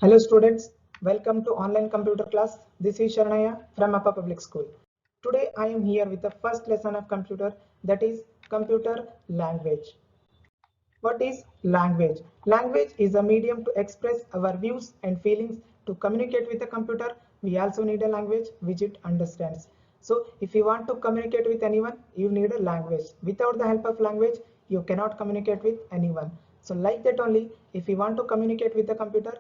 Hello students, welcome to online computer class. This is Sharanaya from Upper Public School. Today I am here with the first lesson of computer, that is computer language. What is language? Language is a medium to express our views and feelings. To communicate with a computer, we also need a language which it understands. So if you want to communicate with anyone, you need a language. Without the help of language, you cannot communicate with anyone. So like that only, if you want to communicate with the computer,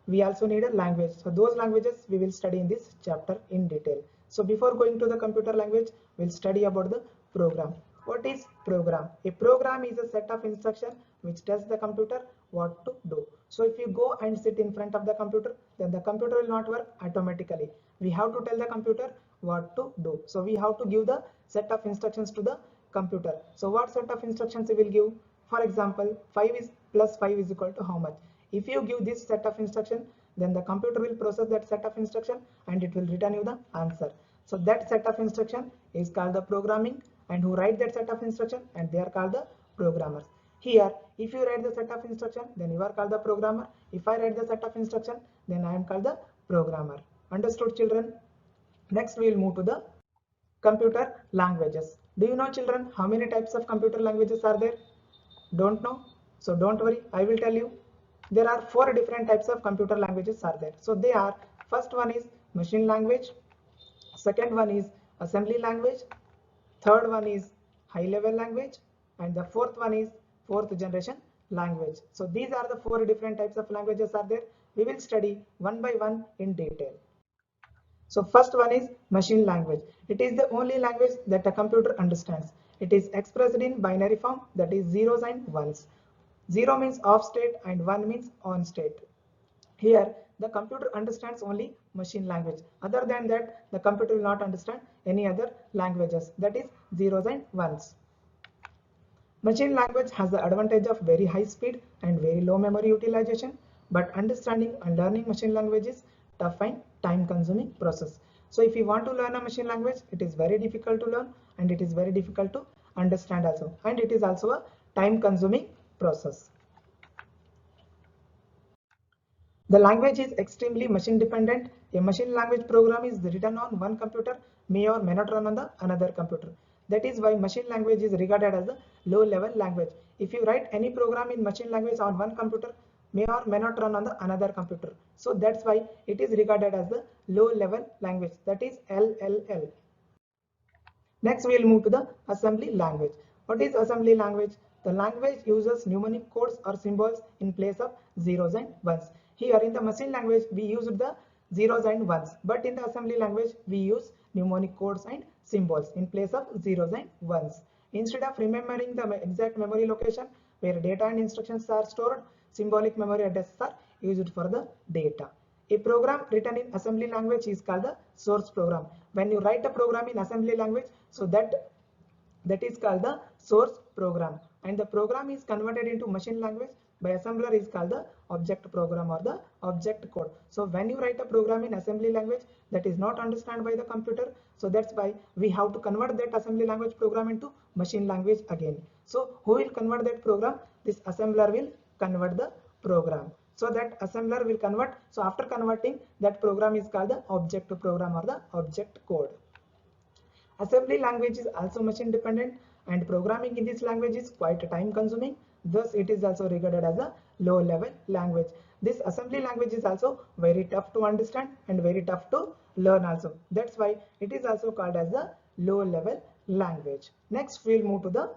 we also need a language. So those languages we will study in this chapter in detail. So before going to the computer language, we'll study about the program. What is program? A program is a set of instructions which tells the computer what to do. So if you go and sit in front of the computer, then the computer will not work automatically. We have to tell the computer what to do. So we have to give the set of instructions to the computer. So what set of instructions we will give? For example, 5 is plus 5 is equal to how much? If you give this set of instruction, then the computer will process that set of instruction and it will return you the answer. So that set of instruction is called the programming, and who write that set of instruction, and they are called the programmers. Here, if you write the set of instruction, then you are called the programmer. If I write the set of instruction, then I am called the programmer. Understood, children? Next, we will move to the computer languages. Do you know, children, how many types of computer languages are there? Don't know? So don't worry, I will tell you. There are 4 different types of computer languages are there. So they are, first one is machine language, second one is assembly language, third one is high level language, and the fourth one is fourth generation language. So these are the 4 different types of languages are there. We will study one by one in detail. So first one is machine language. It is the only language that a computer understands. It is expressed in binary form, that is zeros and ones. 0 means off state and 1 means on state. Here the computer understands only machine language. Other than that, the computer will not understand any other languages, that is zeros and ones. Machine language has the advantage of very high speed and very low memory utilization, but understanding and learning machine language is tough and time consuming process. So if you want to learn a machine language, it is very difficult to learn and it is very difficult to understand also, and it is also a time consuming process. The language is extremely machine dependent. A machine language program is written on one computer, may or may not run on the another computer. That is why machine language is regarded as a low level language. If you write any program in machine language on one computer, may or may not run on the another computer. So that's why it is regarded as the low level language, that is LLL. Next, we will move to the assembly language. What is assembly language? The language uses mnemonic codes or symbols in place of zeros and ones. Here in the machine language, we used the zeros and ones, but in the assembly language, we use mnemonic codes and symbols in place of zeros and ones. Instead of remembering the exact memory location where data and instructions are stored, symbolic memory addresses are used for the data. A program written in assembly language is called the source program. When you write a program in assembly language, so that is called the source program, and the program is converted into machine language by assembler is called the object program or the object code. So when you write a program in assembly language that is not understood by the computer, so that's why we have to convert that assembly language program into machine language again. So who will convert that program? This assembler will convert the program. So that assembler will convert. So after converting, that program is called the object program or the object code. Assembly language is also machine dependent, and programming in this language is quite time consuming. Thus, it is also regarded as a low level language. This assembly language is also very tough to understand and very tough to learn also. That's why it is also called as a low level language. Next, we'll move to the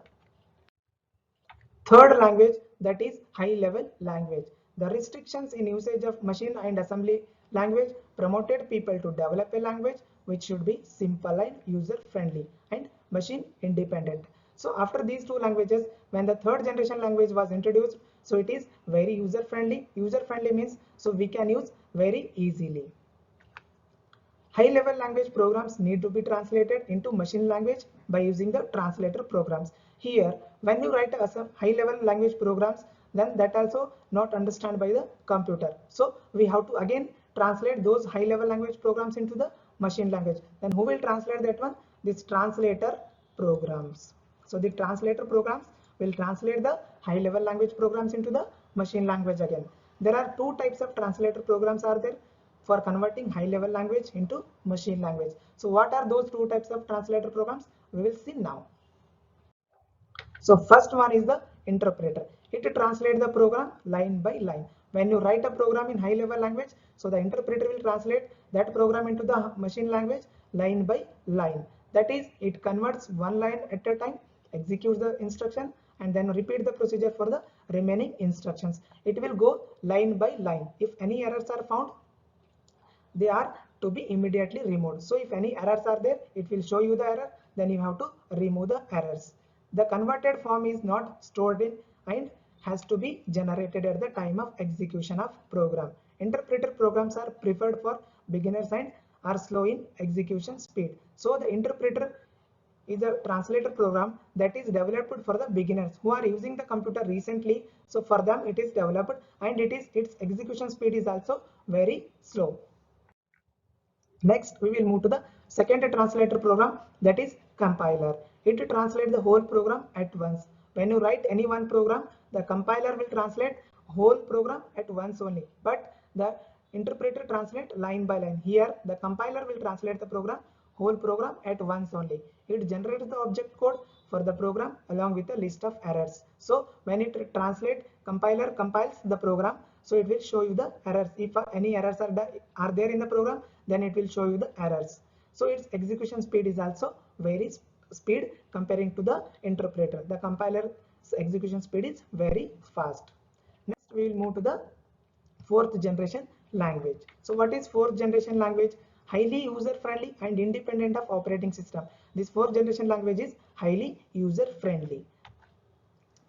third language, that is high level language. The restrictions in usage of machine and assembly language promoted people to develop a language which should be simple and user friendly and machine independent. So after these two languages, when the third generation language was introduced, so it is very user friendly. User friendly means so we can use very easily. High-level language programs need to be translated into machine language by using the translator programs. Here, when you write a high-level language programs, then that also not understood by the computer. So we have to again translate those high-level language programs into the machine language. Then who will translate that one? This translator programs. So the translator programs will translate the high-level language programs into the machine language again. There are two types of translator programs are there for converting high level language into machine language. So what are those two types of translator programs? We will see now. So first one is the interpreter. It translates the program line by line. When you write a program in high level language, so the interpreter will translate that program into the machine language line by line. That is, it converts one line at a time, executes the instruction, and then repeat the procedure for the remaining instructions. It will go line by line. If any errors are found, they are to be immediately removed. So if any errors are there, it will show you the error, then you have to remove the errors. The converted form is not stored in and has to be generated at the time of execution of program. Interpreter programs are preferred for beginners and are slow in execution speed. So the interpreter is a translator program that is developed for the beginners who are using the computer recently. So for them it is developed, and its execution speed is also very slow. Next, we will move to the second translator program, that is compiler. It translates the whole program at once. When you write any one program, the compiler will translate whole program at once only, but the interpreter translate line by line. Here, the compiler will translate the whole program at once only. It generates the object code for the program along with a list of errors. So when it translates, compiler compiles the program, so it will show you the errors. If any errors are there in the program, then it will show you the errors. So its execution speed is also very speed comparing to the interpreter. The compiler's execution speed is very fast. Next, we will move to the fourth generation language. So what is fourth generation language? Highly user friendly and independent of operating system. This fourth generation language is highly user friendly.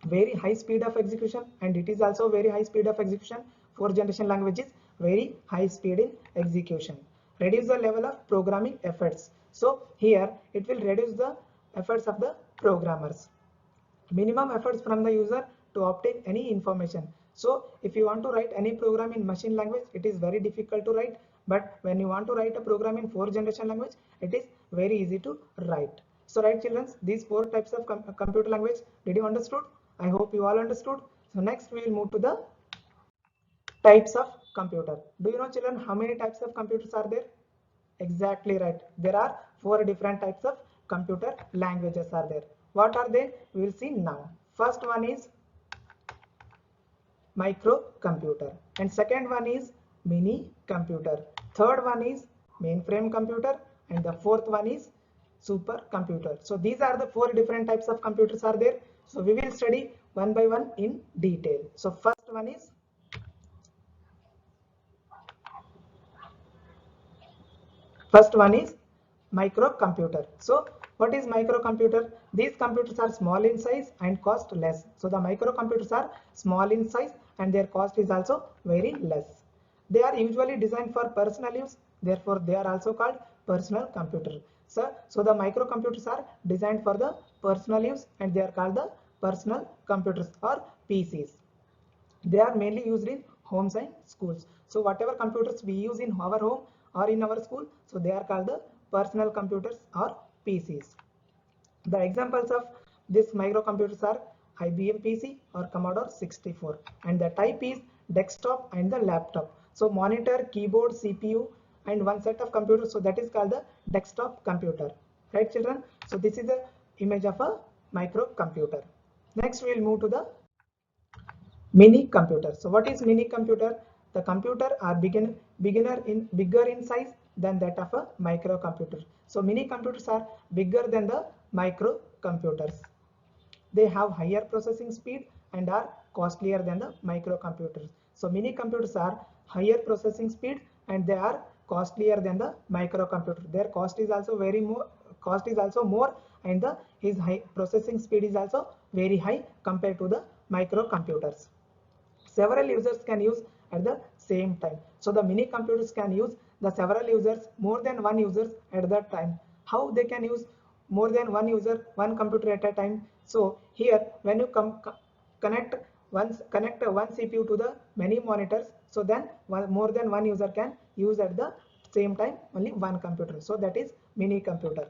Very high speed of execution, and it is also very high speed of execution. Fourth generation language is very high speed in execution. Reduce the level of programming efforts. So here it will reduce the efforts of the programmers. Minimum efforts from the user to obtain any information. So if you want to write any program in machine language, it is very difficult to write, but when you want to write a program in fourth generation language, it is very easy to write. So right children, these four types of computer language, did you understood? I hope you all understood. So next we will move to the types of computer. Do you know children how many types of computers are there? Exactly right. There are four different types of computer languages are there. What are they? We will see now. First one is microcomputer, and second one is mini computer. Third one is mainframe computer, and the fourth one is supercomputer. So these are the four different types of computers are there. So we will study one by one in detail. So first one is microcomputer. So what is microcomputer? These computers are small in size and cost less. So the microcomputers are small in size and their cost is also very less. They are usually designed for personal use, therefore they are also called personal computer. So the microcomputers are designed for the personal use and they are called the personal computers or PCs. They are mainly used in homes and schools. So whatever computers we use in our home or in our school, so they are called the personal computers or PCs. The examples of these microcomputers are IBM PC or Commodore 64, and the type is desktop and the laptop. So monitor, keyboard, CPU and one set of computers, so that is called the desktop computer. Right children? So this is the image of a microcomputer. Next we will move to the mini computer. So what is mini computer? The computer are bigger in size than that of a microcomputer. So mini computers are bigger than the microcomputers. They have higher processing speed and are costlier than the microcomputers. So mini computers are higher processing speed and they are costlier than the microcomputer. Their cost is also more, and his high processing speed is also very high compared to the microcomputers. Several users can use at the same time. So the mini computers can use the several users, more than one users at that time. How they can use more than one user, one computer at a time? So here when you connect one CPU to the many monitors, so then more than one user can use at the same time only one computer. So that is mini computer.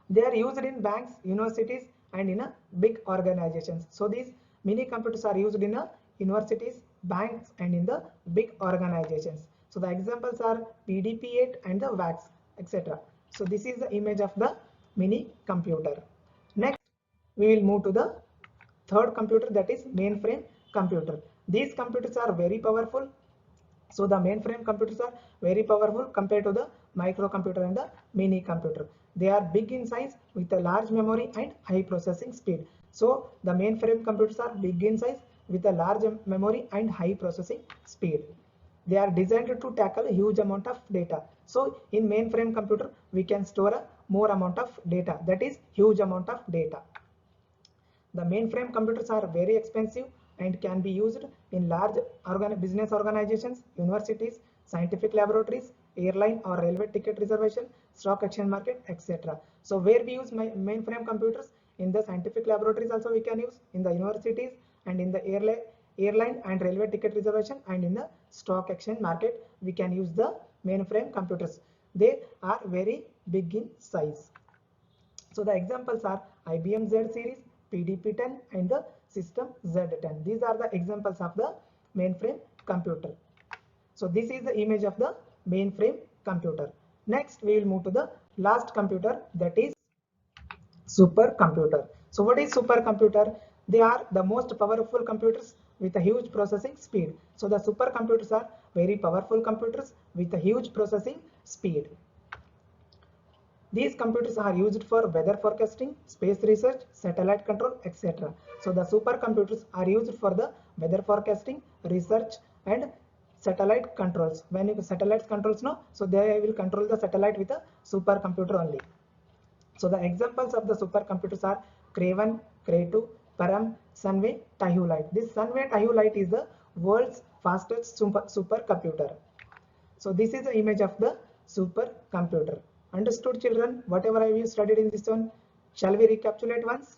They are used in banks, universities and in a big organizations. So these mini computers are used in universities, banks and in the big organizations. So the examples are PDP-8 and the VAX, etc. So this is the image of the mini computer. Next, we will move to the third computer, that is mainframe computer. These computers are very powerful. So the mainframe computers are very powerful compared to the microcomputer and the mini computer. They are big in size with a large memory and high processing speed. So the mainframe computers are big in size with a large memory and high processing speed. They are designed to tackle a huge amount of data. So in mainframe computer, we can store a more amount of data, that is huge amount of data. The mainframe computers are very expensive and can be used in large business organizations, universities, scientific laboratories, airline or railway ticket reservation, stock exchange market, etc. So where we use mainframe computers? In the scientific laboratories also we can use, in the universities and in the airline and railway ticket reservation, and in the stock exchange market we can use the mainframe computers. They are very big in size. So the examples are IBM Z series, PDP-10 and the System Z10. These are the examples of the mainframe computer. So this is the image of the mainframe computer. Next we will move to the last computer, that is supercomputer. So what is supercomputer? They are the most powerful computers with a huge processing speed. So the supercomputers are very powerful computers with a huge processing speed. These computers are used for weather forecasting, space research, satellite control, etc. So the supercomputers are used for the weather forecasting, research and satellite controls. When you satellite controls now, so they will control the satellite with a supercomputer only. So the examples of the supercomputers are Cray-1, Cray-2, Param, Sunway, Taihu-Lite. This Sunway Taihu-Lite is the world's fastest supercomputer. So this is the image of the supercomputer. Understood, children? Whatever I have studied in this one, shall we recapitulate once?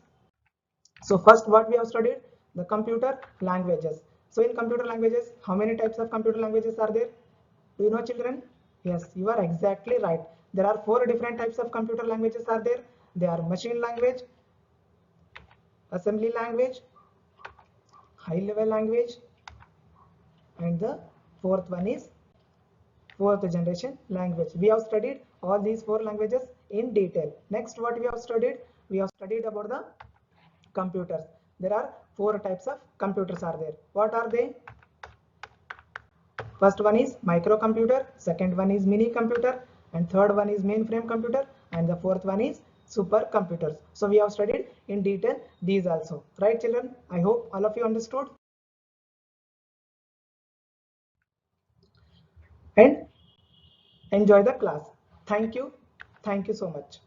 So first what we have studied? The computer languages. So in computer languages, how many types of computer languages are there? Do you know, children? Yes, you are exactly right. There are 4 different types of computer languages are there. They are machine language, assembly language, high level language, and the fourth one is fourth generation language. We have studied all these 4 languages in detail. Next what we have studied? We have studied about the computers. There are 4 types of computers are there. What are they? First one is microcomputer, second one is mini computer, and third one is mainframe computer, and the fourth one is supercomputers. So we have studied in detail these also. Right, children? I hope all of you understood and enjoy the class. Thank you. Thank you so much.